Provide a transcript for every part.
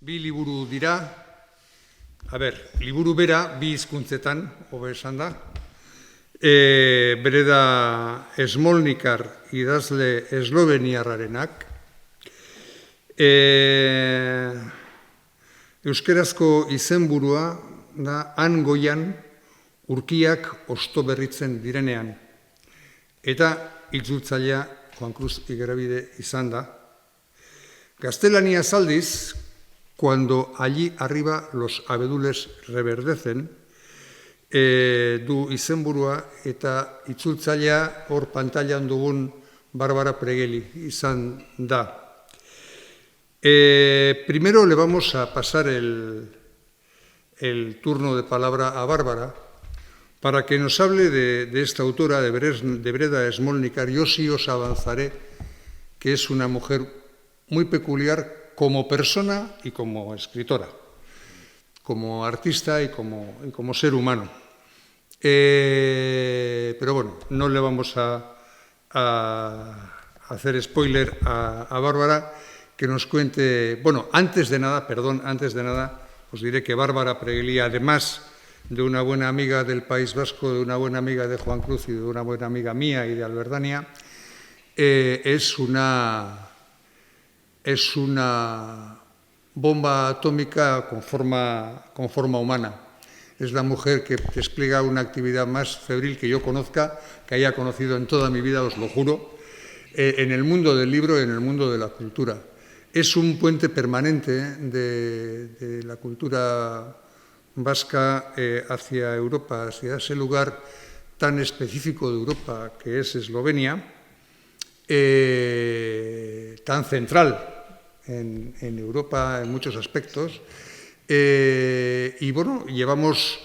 Bi liburu dira, liburu bera bi hizkuntzetan, hobe esan da. Breda Smolnikar idazle esloveniarrarenak. Euskerazko izenburua da han goian urkiak osto berritzen direnean. Eta itzultzailea Juan Cruz Igerabide izan da. Gaztelania aldiz, cuando allí arriba los abedules reverdecen, du izenburua eta itzultzailea hor pantailan dugun Bárbara Pregeli izan da. Primero le vamos a pasar el turno de palabra a Bárbara para que nos hable de esta autora, de Breda Smolnikar. Yo sí os avanzaré que es una mujer muy peculiar como persona y como escritora, como artista y como ser humano. Pero bueno, no le vamos a hacer spoiler a Bárbara, que nos cuente. Bueno, antes de nada, os diré que Bárbara Pregeli, además de una buena amiga del País Vasco, de una buena amiga de Juan Cruz y de una buena amiga mía y de Alberdania, es una bomba atómica con forma humana. Es la mujer que despliega una actividad más febril que yo conozca, que haya conocido en toda mi vida, os lo juro, en el mundo del libro y en el mundo de la cultura. Es un puente permanente de la cultura vasca hacia Europa, hacia ese lugar tan específico de Europa que es Eslovenia, tan central en Europa en muchos aspectos. Y bueno, llevamos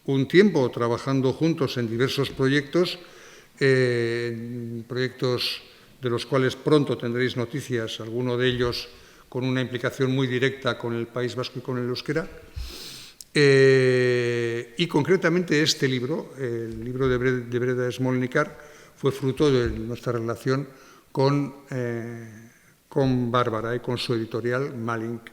un tiempo trabajando juntos en diversos proyectos, proyectos de los cuales pronto tendréis noticias, alguno de ellos con una implicación muy directa con el País Vasco y con el euskera. Y concretamente este libro, el libro de Breda Smolnikar, fue fruto de nuestra relación con Bárbara y con su editorial Malink.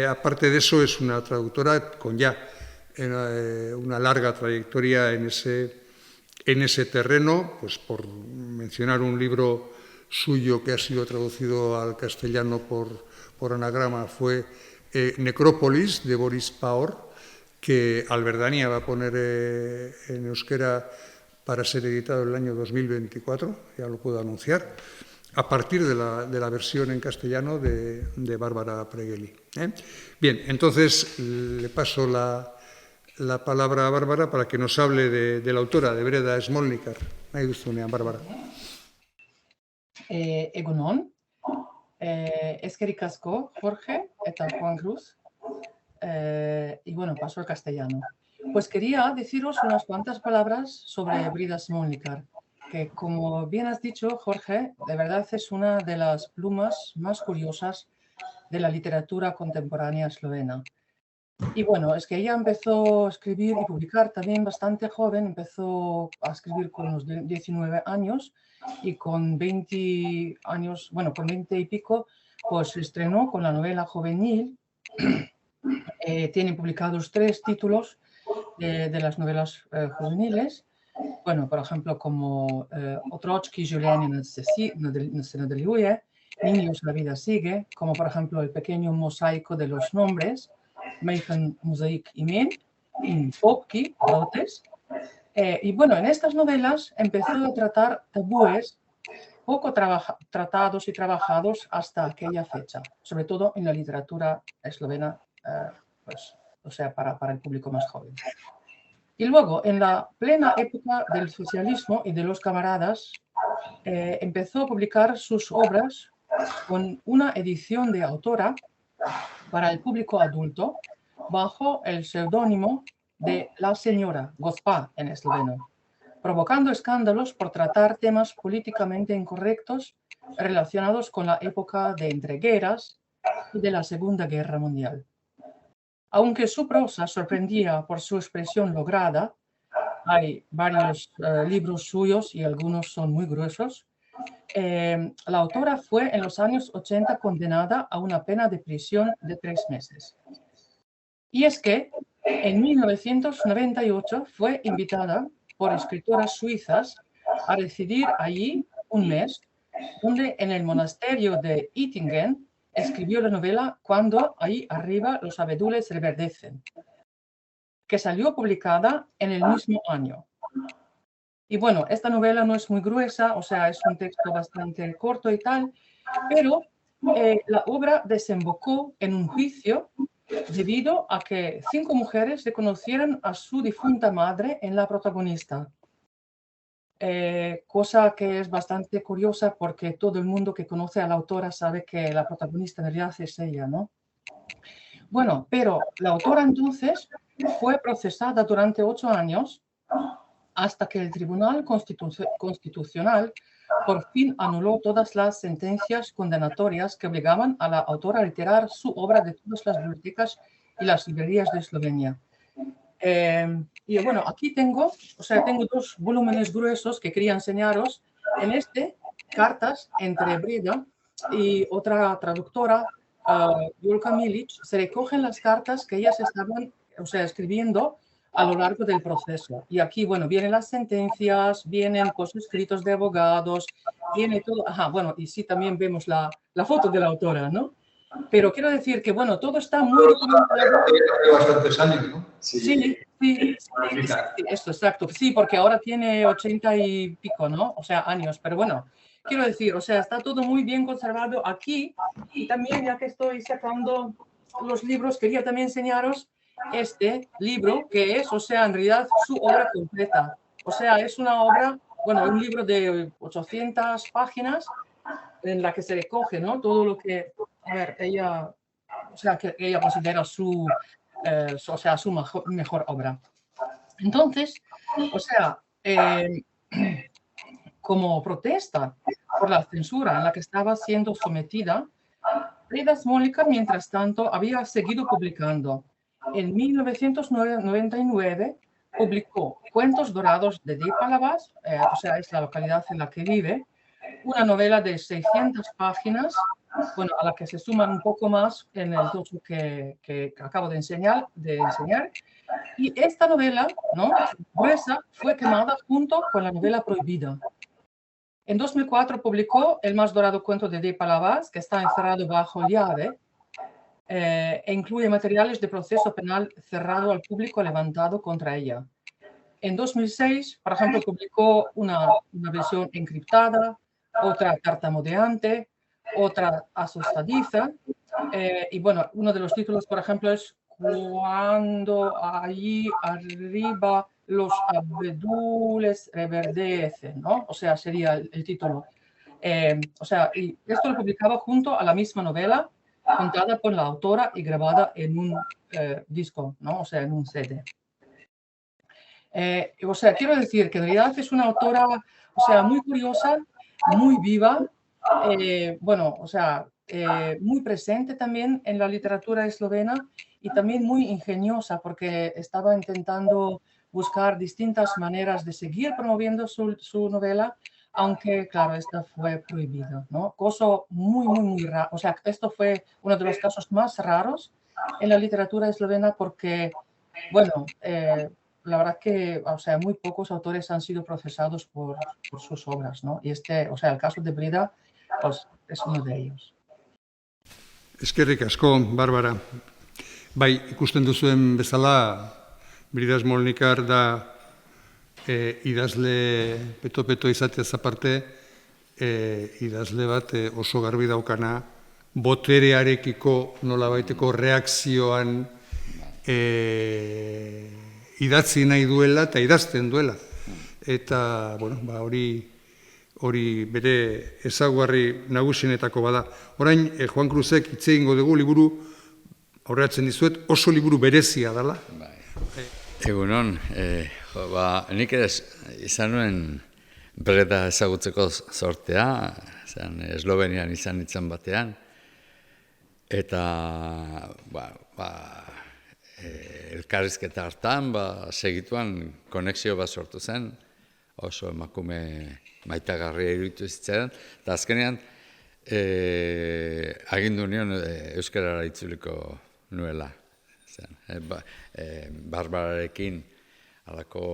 Aparte de eso, es una traductora con ya una larga trayectoria en ese terreno, pues por mencionar un libro suyo que ha sido traducido al castellano por anagrama, fue Necrópolis, de Boris Pahor, que Alberdania va a poner en euskera para ser editado en el año 2024, ya lo puedo anunciar, a partir de la versión en castellano de Bárbara Pregeli. Bien, entonces le paso la palabra a Bárbara para que nos hable de la autora, de Breda Smolnikar. Nahi duzunean, Bárbara. Egunon, eskerrik asko, Jorge eta Juan Cruz, y bueno, paso al castellano. Pues quería deciros unas cuantas palabras sobre Breda Smolnikar, que como bien has dicho, Jorge, de verdad es una de las plumas más curiosas de la literatura contemporánea eslovena. Y bueno, es que ella empezó a escribir y publicar también bastante joven, empezó a escribir con unos 19 años y con 20 años, bueno, con 20 y pico, pues se estrenó con la novela juvenil. Tiene publicados 3 títulos de las novelas juveniles. Bueno, por ejemplo, como Otročki življenje se nadaljuje, Niños la vida sigue, como por ejemplo El pequeño mosaico de los nombres, Majhen Mozaik Imen, in Popki, Brotes. Y bueno, en estas novelas empezó a tratar tabúes poco tratados y trabajados hasta aquella fecha, sobre todo en la literatura eslovena, pues, o sea, para el público más joven. Y luego, en la plena época del socialismo y de los camaradas, empezó a publicar sus obras con una edición de autora para el público adulto bajo el seudónimo de La Señora, Gospa en esloveno, provocando escándalos por tratar temas políticamente incorrectos relacionados con la época de entreguerras y de la Segunda Guerra Mundial. Aunque su prosa sorprendía por su expresión lograda, hay varios libros suyos y algunos son muy gruesos, la autora fue en los años 80 condenada a una pena de prisión de 3 meses. Y es que en 1998 fue invitada por escritoras suizas a residir allí un mes, donde en el monasterio de Ittingen escribió la novela Cuando ahí arriba los abedules reverdecen, que salió publicada en el mismo año. Y bueno, esta novela no es muy gruesa, o sea, es un texto bastante corto y tal, pero la obra desembocó en un juicio debido a que 5 mujeres reconocieron a su difunta madre en la protagonista. Cosa que es bastante curiosa porque todo el mundo que conoce a la autora sabe que la protagonista en realidad es ella, ¿no? Bueno, pero la autora entonces fue procesada durante 8 años hasta que el Tribunal Constitucional por fin anuló todas las sentencias condenatorias que obligaban a la autora a retirar su obra de todas las bibliotecas y las librerías de Eslovenia. Y bueno, aquí tengo 2 volúmenes gruesos que quería enseñaros. En este, cartas entre Breda y otra traductora, Julka Milic, se recogen las cartas que ellas estaban, escribiendo a lo largo del proceso. Y aquí, bueno, vienen las sentencias, vienen los escritos de abogados, viene todo. Ajá, bueno, y sí, también vemos la foto de la autora, ¿no? Pero quiero decir que, bueno, todo está muy documentado. Bastantes años, ¿no? Sí, esto, exacto. Sí, porque ahora tiene 80 y pico, ¿no? O sea, años. Pero bueno, quiero decir, o sea, está todo muy bien conservado aquí. Y también, ya que estoy sacando los libros, quería también enseñaros este libro, que es, o sea, en realidad su obra completa. O sea, es una obra, bueno, un libro de 800 páginas en la que se recoge, ¿no? Todo lo que, a ver, ella, o sea, que ella considera su mejor obra. Entonces, o sea, como protesta por la censura en la que estaba siendo sometida, Breda Smolika, mientras tanto, había seguido publicando. En 1999 publicó Cuentos Dorados de Palavas, o sea, es la localidad en la que vive, una novela de 600 páginas, bueno, a la que se suman un poco más en el tocho que acabo de enseñar. Y esta novela, ¿no?, gruesa, fue quemada junto con la novela prohibida. En 2004 publicó El más dorado cuento de Palavas, que está encerrado bajo llave, e incluye materiales de proceso penal cerrado al público levantado contra ella. En 2006, por ejemplo, publicó una versión encriptada, otra tartamudeante, otra asustadiza. Y bueno, uno de los títulos, por ejemplo, es Cuando allí arriba los abedules reverdecen, ¿no? O sea, sería el título. O sea, y esto lo publicaba junto a la misma novela, contada por la autora y grabada en un disco, ¿no? O sea, en un CD. O sea, quiero decir que en realidad es una autora, o sea, muy curiosa, muy viva, bueno, o sea, muy presente también en la literatura eslovena y también muy ingeniosa porque estaba intentando buscar distintas maneras de seguir promoviendo su novela, aunque, claro, esta fue prohibida, ¿no? Cosa muy raro. O sea, esto fue uno de los casos más raros en la literatura eslovena porque, bueno, la verdad que, o sea, muy pocos autores han sido procesados por sus obras, ¿no? Y o sea, el caso de Breda, pues, es uno de ellos. Eskerrik asko, Barbara. Bai, ikusten duzuen bezala, Breda Smolnikar da idazle peto-peto izateaz aparte, idazle bat oso garbi daukana, boterearekiko nolabaiteko reakzioan idatzi nahi duela eta idazten duela. Eta, bueno, hori bere ezaugarri nagusienetako bada. Orain, Juan Cruzek hitz egingo dugu liburu, aurreratzen dizuet, oso liburu berezia dela. Egunon, nik ere izan nuen Breda ezagutzeko sortea, Eslovenian izan nintzen batean, eta elkarrizketa hartan segituan konexio bat sortu zen, oso emakume maitagarria iruditu zitzaidan, eta azkenean agindu nion euskarara itzuliko nuela. Barbararekin halako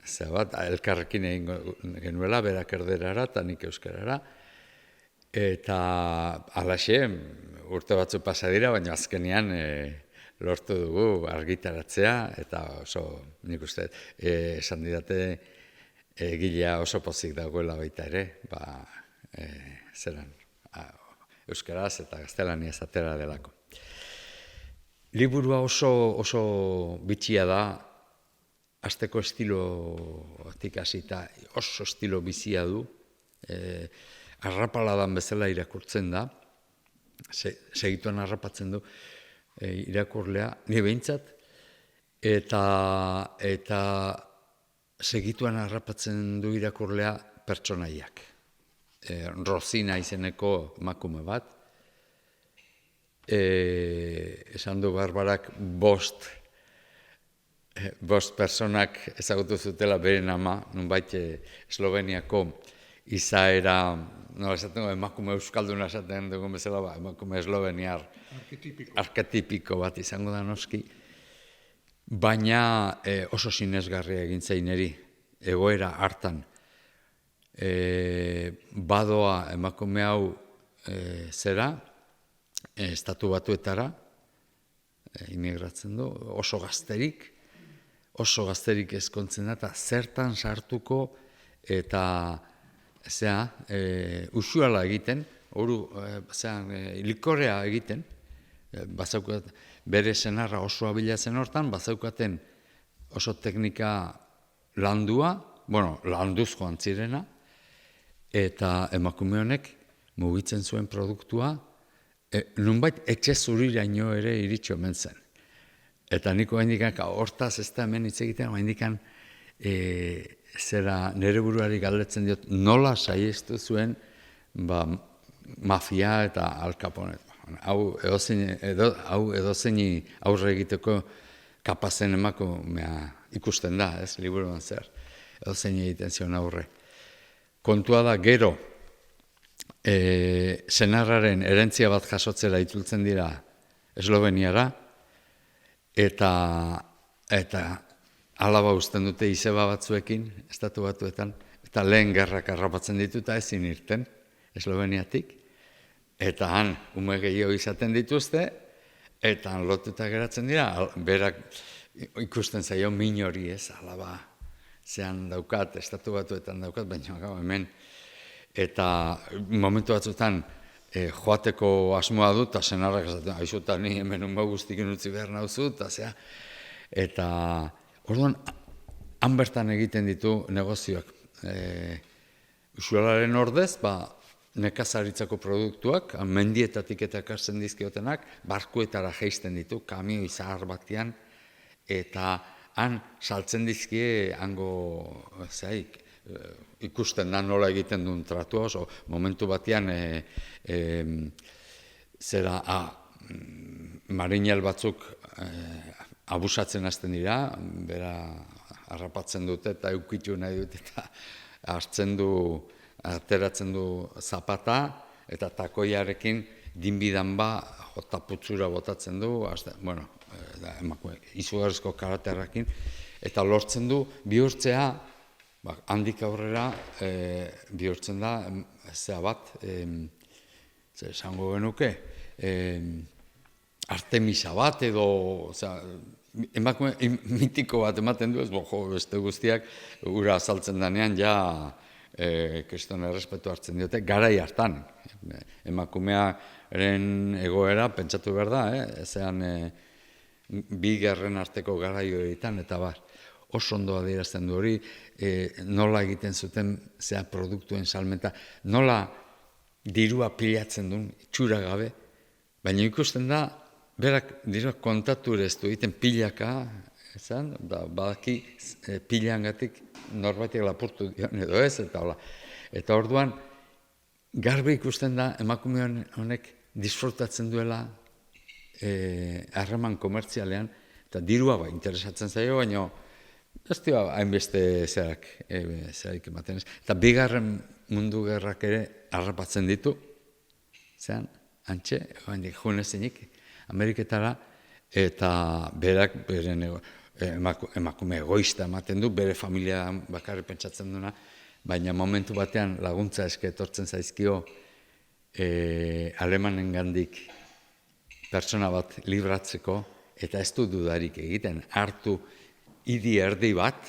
elkarrekin egin genuela, berak erderara eta nik euskarara. Eta halaxe, urte batzu pasa dira, baina azkenean lortu dugu argitaratzea, eta oso, nik uste, esan didate egilea oso pozik dagoela baita ere, euskaraz eta gaztelaniaz atera delako. Liburua oso bitxia da, hasteko estilotik hasita oso estilo bizia du, arrapaladan bezala irakurtzen da, segituan arrapatzen du irakurlea, ni behintzat, eta segituan harrapatzen du irakurlea pertsonaiak. Rosina izeneko emakume bat, esan du Barbarak bost personak ezagutu zutela beren ama, nunbait Esloveniako izaera, emakume euskalduna esaten dugun bezala, emakume esloveniar arketipiko bat izango da noski, baina oso sinesgarria egin zaineri, egoera hartan. Badoa emakume hau Estatu Batuetara, imigratzen du, oso gazterik ezkontzen da, eta zertan sartuko eta usuala egiten, likorrea egiten, bere senarra oso abilatzen hortan, bazaukaten oso teknika landua, landuzko antzirena, eta emakume honek mugitzen zuen produktua, nunbait etxe zuriraino ere iritsi omen zen. Eta niko haindikan, hortaz ez da hemen hitz egiten, haindikan nire buruari galdetzen diot, nola saiestu zuen mafia eta Al Capone. Hau edozeini aurre egiteko kapazen emakumea ikusten da, ez, liburuan zer, edozeini egiten zion aurre. Kontua da gero, senarraren erentzia bat jasotzera itzultzen dira Esloveniara, eta alaba uzten dute izeba batzuekin, Estatu Batuetan, eta lehen gerrak harrapatzen ditu eta ezin irten Esloveniatik, eta han ume gehiago izaten dituzte, eta han lotuta geratzen dira, berak ikusten zaio min hori ez, alaba zean daukat, Estatu Batuetan daukat, baina hemen, eta momentu batzutan joateko asmoa dut, eta senarrak esaten, aizuta ni hemen unba guztikin utzi behar nauzu, eta orduan, han bertan egiten ditu negozioak. Usualaren ordez, nekazaritzako produktuak, mendietatik eta ekartzen dizkiotenak, barkuetara jeisten ditu, kamioi zahar batean, eta han saltzen dizkie hango ikusten da nola egiten duen tratua, oso momentu batean marinel batzuk abusatzen hasten dira, bera harrapatzen dute eta eukitu nahi dute eta ateratzen du zapata eta takoiarekin dinbidan jota putzura botatzen du, izugarrizko karaterrakin, eta lortzen du bihurtzea, handik aurrera bihurtzen da, esango genuke, Artemisa bat edo, emakume mitiko bat ematen du, beste guztiak ura azaltzen danean, kriston errespetu hartzen diote, garai hartan. Emakumearen egoera, pentsatu behar da, bi gerren arteko garai horietan, eta oso ondo adierazten du hori, nola egiten zuten produktuen salmenta, nola dirua pilatzen duen, itxura gabe, baina ikusten da, berak dirua kontatureztu egiten pilaka, badaki pilangatik norbaitek lapurtu dion edo ez, eta orduan garbi ikusten da emakume honek disfrutatzen duela harreman komertzialean, eta dirua interesatzen zaio, baina ez dio hainbeste zerak ematen ez. Eta bigarren mundu gerrak ere harrapatzen ditu, zean, antxe, junezinik, Ameriketara, eta berak beren emakume egoista ematen du, bere familia bakarri pentsatzen duna, baina momentu batean laguntza eske etortzen zaizkio Alemanengandik pertsona bat libratzeko, eta ez du dudarik egiten, hartu hiri erdi bat,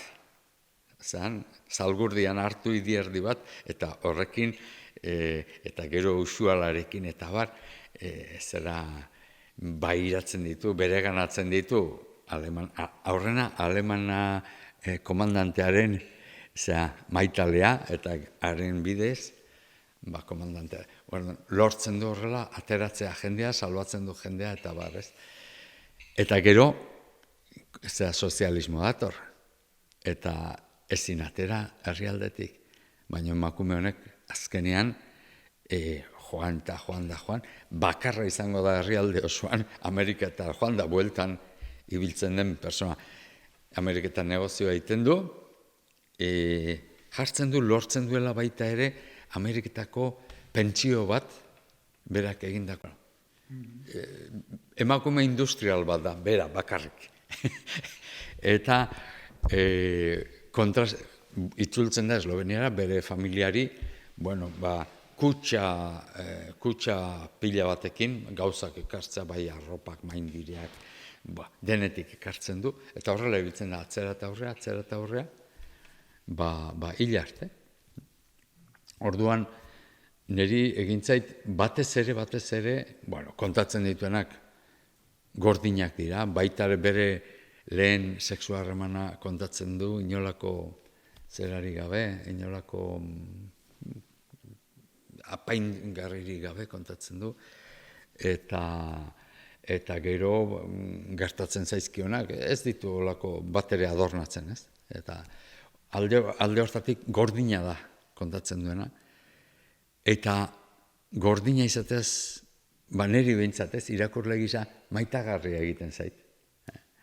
Zalgurdian hartu hiri erdi bat, eta horrekin, eta gero usualarekin, eta bar, zera bairatzen ditu, bereganatzen ditu, aurrena alemana komandantearen maitalea, eta haren bidez, komandantea. Lortzen du horrela, ateratzea jendea, salbatzen du jendea, eta barrez. Eta gero, sozialismo dator, eta ezin atera herrialdetik. Baina emakume honek azkenean, joan, bakarra izango da herrialde osoan, Amerika eta joan da bueltan ibiltzen den persona. Ameriketan negozioa egiten du, jartzen du, lortzen duela baita ere, Ameriketako pentsio bat, berak egindako. Emakume industrial bat da, bera, bakarrik. Eta itzultzen da Esloveniara, bere familiari, kutsa pila batekin, gauzak ekartzea, bai arropak, maindireak, denetik ekartzen du, eta horrela ibiltzen da, atzera eta aurrea, hil arte. Orduan, niri egintzait batez ere, kontatzen dituenak gordinak dira, baita bere lehen sexu harremana kontatzen du, inolako zerari gabe, inolako apaingarririk gabe kontatzen du, eta gero gertatzen zaizkionak, ez ditu olako bat ere adornatzen, ez? Eta alde hortatik gordina da kontatzen duena, eta gordina izatez, niri behintzatez, irakurle gisa maitagarria egiten zait.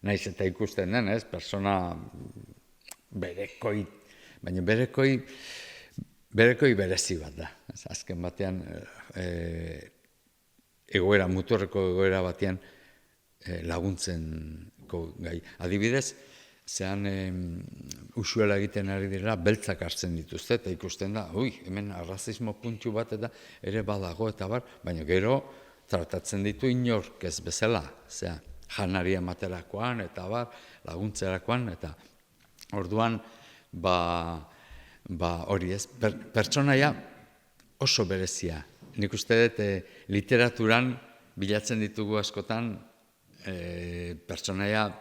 Naiz eta ikusten den, ez, persona berekoi, baina berekoi berezi bat da. Azken batean, muturreko egoera batean laguntzen gai. Adibidez, zean usuela egiten ari dira, beltzak hartzen dituzte, eta ikusten da, hemen arrazismo puntxu bat eta ere badago eta bar, baina gero tratatzen ditu inork ez bezala, janari ematerakoan eta bar, laguntzerakoan, eta orduan, hori ez, pertsonaia oso berezia. Nik uste dut literaturan bilatzen ditugu askotan pertsonaia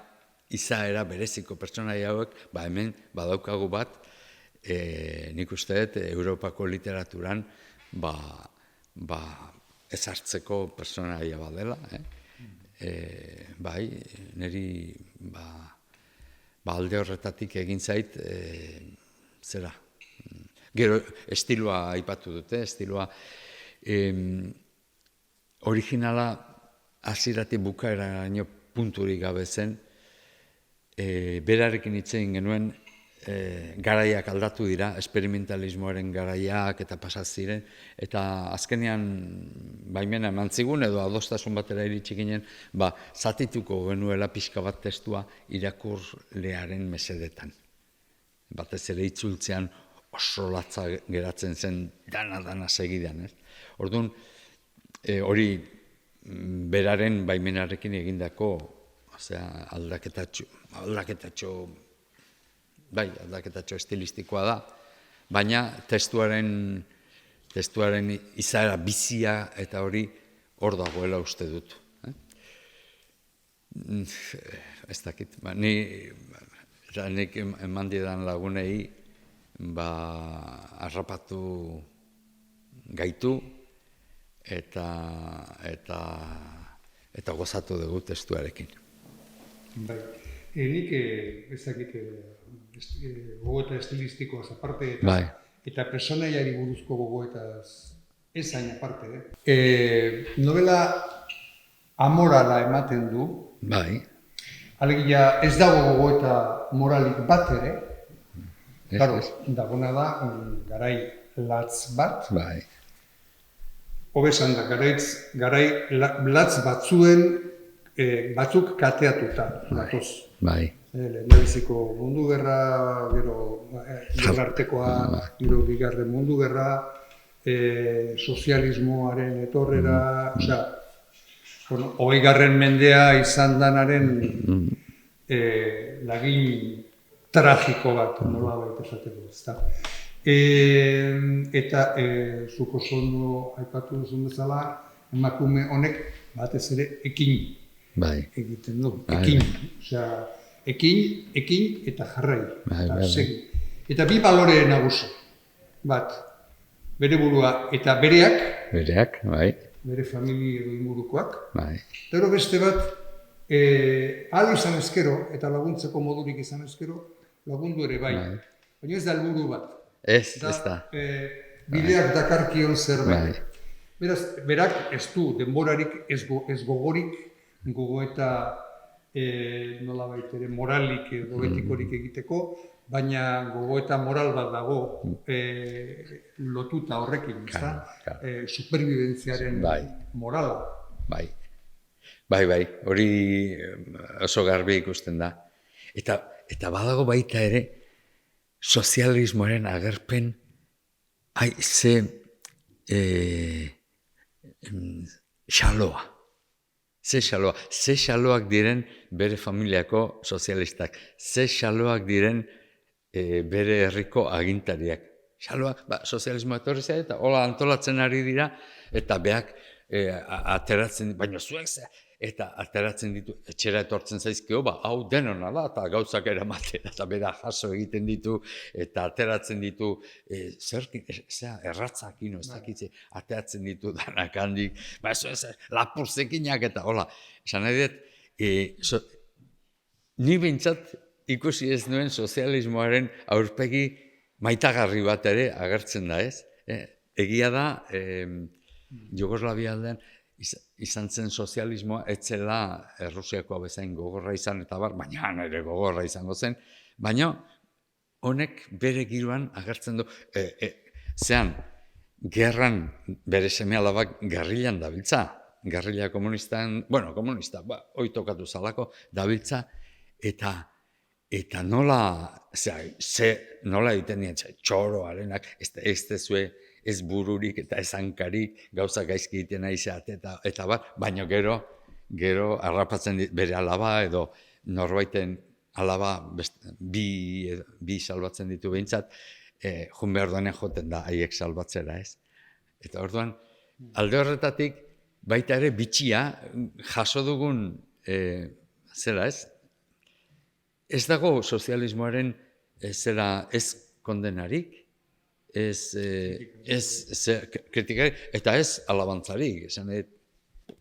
izaera bereziko pertsonaia hauek, hemen badaukagu bat, nik uste dut Europako literaturan ezartzeko pertsonaia bat dela. Niri alde horretatik egin zait, zera. Gero estiloa aipatu dute, estiloa originala hasieratik bukaeraino punturik gabe zen, berarekin hitz egin genuen garaiak aldatu dira, esperimentalismoaren garaiak eta pasat ziren, eta azkenean baimena eman zigun edo adostasun batera iritsi ginen, zatituko genuela pixka bat testua irakurlearen mesedetan. Batez ere itzultzean oso latza geratzen zen dana segidan. Orduan, hori beraren baimenarekin egindako aldaketatxo estilistikoa da, baina testuaren izaera bizia eta hori hor dagoela uste dut. Ez dakit, nik eman didan lagunei harrapatu gaitu eta gozatu dugu testuarekin. Nik ezakit gogoeta estilistikoaz aparte eta personaiari buruzko gogoetaz ezain aparte. Novela amorala ematen du. Alegia ez dago gogoeta moralik bat ere, claro, Ez. dagona da garai latz bat, Bai, hobesan da, garai latz batzuk kateatuta datoz. bai, Lehendabiziko mundu gerra, gero gerra artekoa, gero bigarren mundu gerra, sozialismoaren etorrera, osea, bueno, 20. mendea izan danaren lagin tragiko bat, nola baita esateko, ezta. Eta zuk oso ondo aipatu duzun bezala, emakume honek batez ere ekin bai, egiten du, Bai, ekin, osea, ekin eta jarrai, Bai, eta bai, segi. Eta bi balore nagusi, bat, bere burua eta bereak, bereak, bai, bere familia edo ingurukoak, bai, eta gero beste bat, ahal izan ezkero, eta laguntzeko modurik izan ezkero, lagundu ere bai. Bai. Baina ez da helburu bat. ez da, Bideak dakarkion zerbait. Bai. Beraz, berak ez du denborarik, ez gogorik, gogoeta nolabait ere moralik edo etikorik egiteko, baina gogoeta moral bat dago lotuta horrekin, ezta? Claro. Superbibentziaren Bai. morala. bai, bai, hori oso garbi ikusten da. Eta badago baita ere, sozialismoaren agerpen, ze xaloa. Ze xaloak diren bere familiako sozialistak, ze xaloak diren bere herriko agintariak. Xaloak, sozialismoa etorri zera eta hola antolatzen ari dira, eta beak ateratzen, baina zuek ze, eta ateratzen ditu, etxera etortzen zaizkio, hau denona da, eta gauzak eramatera, eta bera jaso egiten ditu, eta ateratzen ditu, erratzakin, ez dakitze, ateratzen ditu danak handik, lapurzekinak, eta hola, esan nahi dut, ni bintzat ikusi ez nuen sozialismoaren aurpegi maitagarri bat ere agertzen da, ez? Egia da, Jugoslavia aldean, izan zen sozialismoa, etzela Errusiakoa bezain gogorra izan, eta baina ere gogorra izango zen, baina honek bere giroan agertzen du, zean, gerran bere seme-alabak gerrilan dabiltza, gerrila komunistan, komunista, hoi tokatu zalako, dabiltza, eta nola egiten dien, txoroarenak, ez dezue, ez bururik eta ez hankarik, gauza gaizki egiten aizeat, eta baina gero harrapatzen bere alaba edo norbaiten alaba bi salbatzen ditu behintzat, jun behar duenen joten da haiek salbatzera, ez? Eta orduan, alde horretatik, baita ere bitxia, jaso dugun, zera ez? Ez dago sozialismoaren ez kondenarik, ez kritikari, eta ez alabantzarik, esan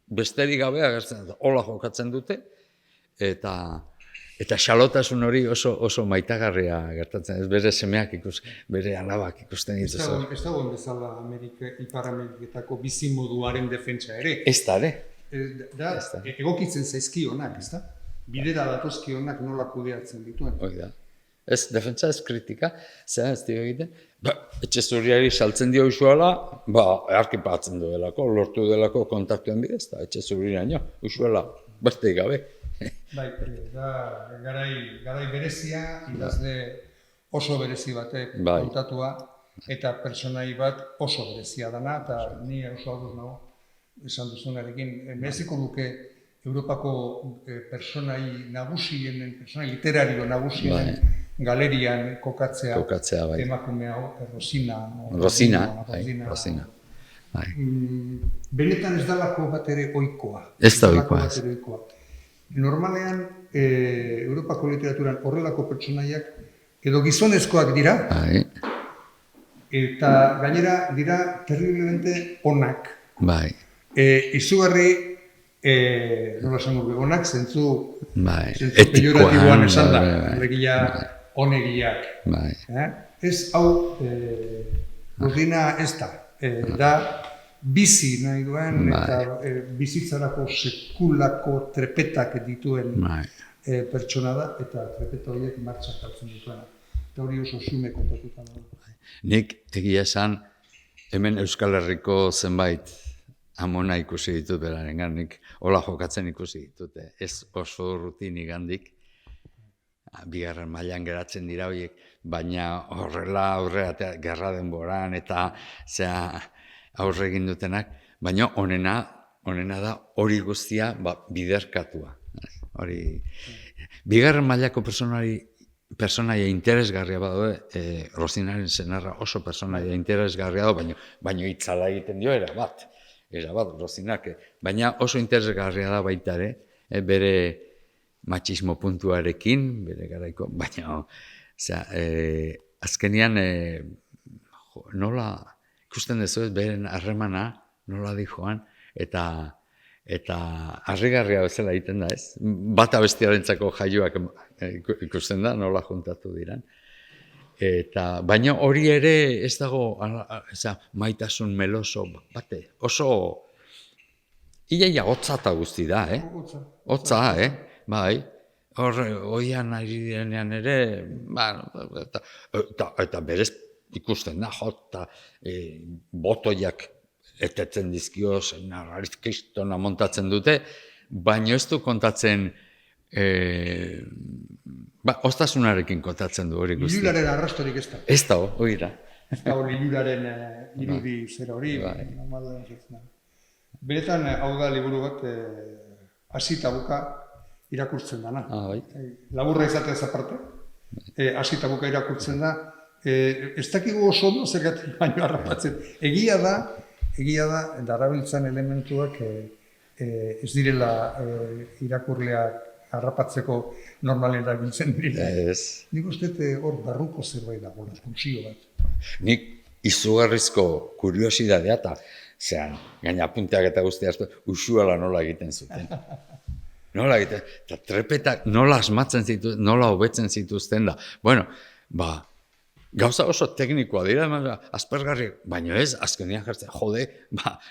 besterik gabe agertzen, hola jokatzen dute, eta xalotasun hori oso maitagarria gertatzen, ez bere semeak bere alabak ikusten dituzu. Ez dagoen bezala Ipar Ameriketako bizimoduaren defentsa ere. Ez da, ere? Egokitzen zaizkionak, ez da? Bidera datozkionak nola kudeatzen dituen. Hoi da. Ez defentsa, ez kritika, ez dio egiten. Etxe zuriari saltzen dio usuala, earkipatzen duelako, lortu delako kontaktuen bidez, eta etxe zuriraino, usuala, besteik gabe. Bai, garai berezia, idazle oso berezi batek kontatua, eta pertsonai bat oso berezia dana, eta ni oso ados nago esan duzunarekin. Mereziko duke Europako pertsonai literario nagusienen galerian kokatzea emakume hau, Rosina. Benetan ez dalako bat ere ohikoa. Ez da ohikoa. Normalean, Europako literaturan horrelako pertsonaiak edo gizonezkoak dira, eta gainera dira terriblemente onak. Izugarri, nola esan gure, onak zentzu pejoratiboan esan da, alegia onegiak. Ez hau, Rosina ez da bizi nahi duen eta bizitzarako sekulako trepetak dituen pertsona da, eta trepeta horiek martxan jartzen dituena. Eta hori oso xume kontatuta dago. Nik egia esan, hemen Euskal Herriko zenbait amona ikusi ditut berarengan, nik hola jokatzen ikusi ditut, ez oso rutinik handik, bigarren mailan geratzen dira horiek, baina horrela aurrera gerra denboran eta aurre egin dutenak, baina onena da hori guztia biderkatua. Bigarren mailako personaia interesgarria badaude, Rosinaren senarra oso personaia interesgarria da, baina itzala egiten dio erabat, Rosinak, baina oso interesgarria da baita ere, bere matxismo puntuarekin, bere garaiko, baina azkenian nola ikusten dezu beren harremana, nola di joan, eta harrigarria bezala egiten da, ez? Bata bestiarentzako jaioak ikusten da, nola juntatu diran. Baina hori ere ez dago maitasun meloso bate, oso iaia hotzata guzti da, hotza, bai. Hoian ari direnean ere, eta berez ikusten da, jota, botoiak etetzen dizkio, kristona montatzen dute, baina ez du kontatzen, oztasunarekin kontatzen du hori guztia. Liluraren arrastorik ez da. Ez da, hori da. Ez da Liluraren irudi zera hori. Beretan, hau da liburu bat, hasi eta buka irakurtzen dana. Laburra izateaz aparte, hasi eta buka irakurtzen da. Ez dakigu oso ondo zergatik baino harrapatzen. Egia da, darabiltzan elementuak ez direla irakurleak harrapatzeko normalen erabiltzen direla. Nik uste hor barruko zerbait dago, funtzio bat. Nik izugarrizko kuriosidadea eta gaina apunteak eta guztia usuala nola egiten zuten. Nola egiten, eta trepetak nola asmatzen zituzten, nola hobetzen zituzten da. Bueno, gauza oso teknikoa dira, aspergarri, baina ez, azkenean jartzen, jode,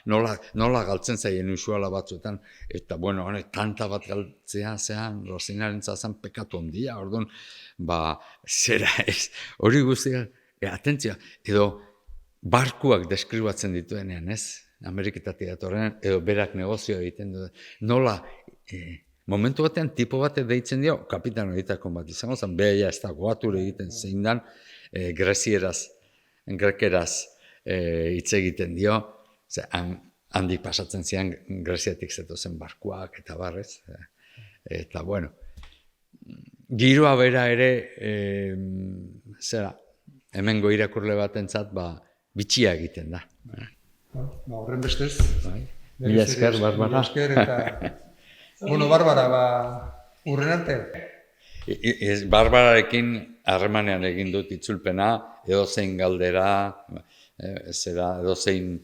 nola galtzen zaien usuala batzuetan, eta bueno, tanta bat galtzea zean, Rosinaren zazan pekatu ondia, orduan, zera ez, hori guztia, atentzia, edo barkuak deskribatzen dituenean, ez, Ameriketatik datorrenean, edo berak negozioa egiten du, nola, momentu batean tipo batek deitzen dio, kapitan horietako bat izango zen, behaia ez da goature egiten zein dan, grekeraz hitz egiten dio, handik pasatzen zian Greziatik zetozen barkuak eta barrez. Eta bueno, giroa bera ere, hemengo irakurle batentzat bitxia egiten da. Horren bestez. Mila esker, Barbara. Mila esker eta, bueno, Barbara, urren arte. Barbararekin harremanean egin dut itzulpena, edozein galdera, edozein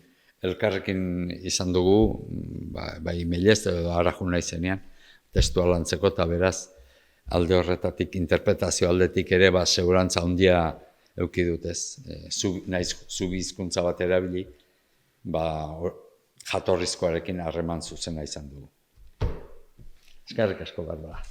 elkarrekin izan dugu, bai emailez edo arajun naizenean, testua lantzeko, eta beraz, alde horretatik, interpretazio aldetik ere, segurantza handia eduki dut ez. Naiz zubi hizkuntza bat erabili, jatorrizkoarekin harreman zuzena izan dugu. Eskerrik asko, Barbara.